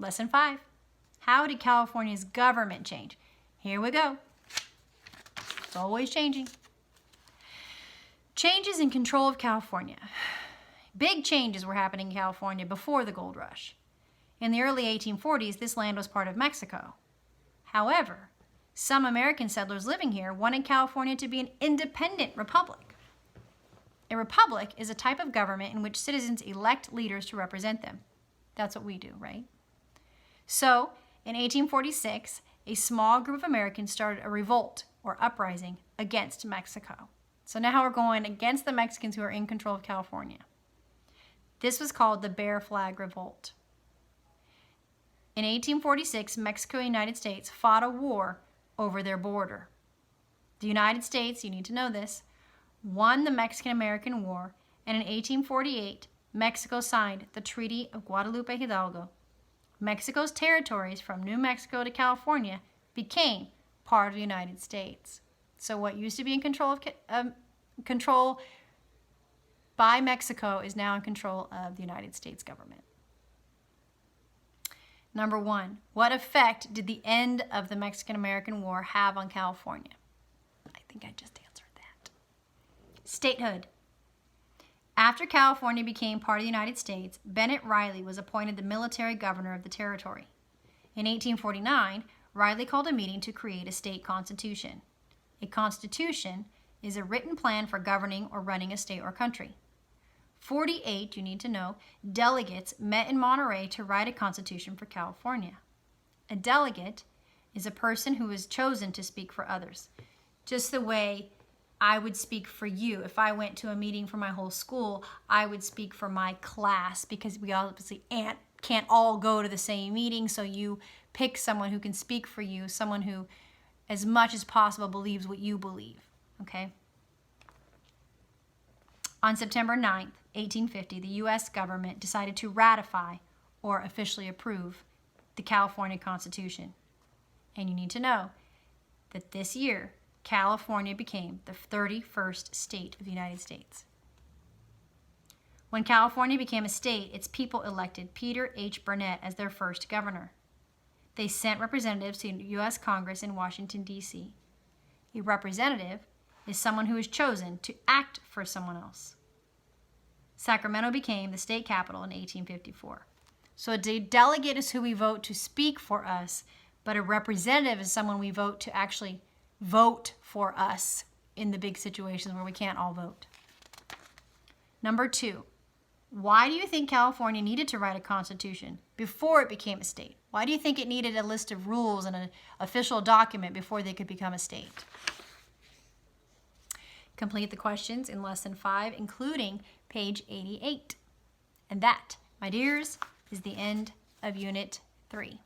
Lesson 5. How did California's government change? Here we go. It's always changing. Changes in control of California. Big changes were happening in California before the gold rush. In the early 1840s, this land was part of Mexico. However, some American settlers living here wanted California to be an independent republic. A republic is a type of government in which citizens elect leaders to represent them. That's what we do, right? So, in 1846, a small group of Americans started a revolt or uprising against Mexico. So now we're going against the Mexicans who are in control of California. This was called the Bear Flag Revolt. In 1846, Mexico and the United States fought a war over their border. The United States, you need to know this, won the Mexican-American War, and in 1848, Mexico signed the Treaty of Guadalupe Hidalgo. Mexico's territories from New Mexico to California became part of the United States. So what used to be in control by Mexico is now in control of the United States government. Number 1, what effect did the end of the Mexican-American War have on California? I think I just answered that. Statehood. After California became part of the United States, Bennett Riley was appointed the military governor of the territory. In 1849, Riley called a meeting to create a state constitution. A constitution is a written plan for governing or running a state or country. 48, you need to know, delegates met in Monterey to write a constitution for California. A delegate is a person who is chosen to speak for others. Just the way I would speak for you. If I went to a meeting for my whole school, I would speak for my class because we obviously can't all go to the same meeting, so you pick someone who can speak for you, someone who as much as possible believes what you believe, okay? On September 9th, 1850, the U.S. government decided to ratify or officially approve the California Constitution. And you need to know that this year, California became the 31st state of the United States. When California became a state, its people elected Peter H. Burnett as their first governor. They sent representatives to the U.S. Congress in Washington, D.C. A representative is someone who is chosen to act for someone else. Sacramento became the state capital in 1854. So a delegate is who we vote to speak for us, but a representative is someone we vote to actually vote for us in the big situations where we can't all vote. Number 2, why do you think California needed to write a constitution before it became a state? Why do you think it needed a list of rules and an official document before they could become a state? Complete the questions in Lesson 5, including page 88. And that, my dears, is the end of Unit 3.